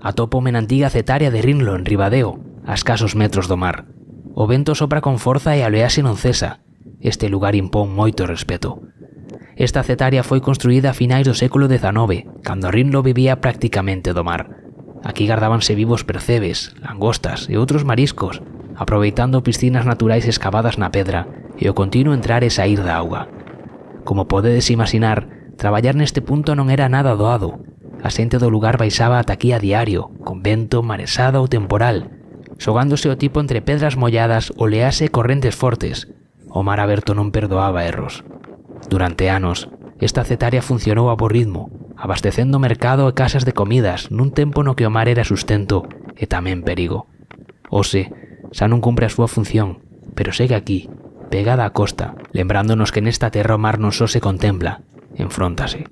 Atópome na antiga cetaria de Rinlo, en Ribadeo, a escasos metros do mar. O vento sopra con forza e a oleaxe non cesa. Este lugar impón moito respeto. Esta cetaria foi construída a finais do século XIX, cando Rinlo vivía prácticamente do mar. Aquí gardábanse vivos percebes, langostas e outros mariscos, aproveitando piscinas naturais escavadas na pedra e o continuo entrar e saír da auga. Como podedes imaginar, traballar neste punto non era nada doado. A xente do lugar baixaba ata aquí a diario, con vento, maresada ou temporal, xogándose o tipo entre pedras molladas, oleaxe e correntes fortes. O mar aberto non perdoaba erros. Durante anos, esta cetaria funcionou a bo ritmo, abastecendo mercado e casas de comidas nun tempo no que o mar era sustento e tamén perigo. Hoxe, xa non cumpre a súa función, pero segue aquí, pegada á costa, lembrándonos que nesta terra o mar non só se contempla, enfróntase.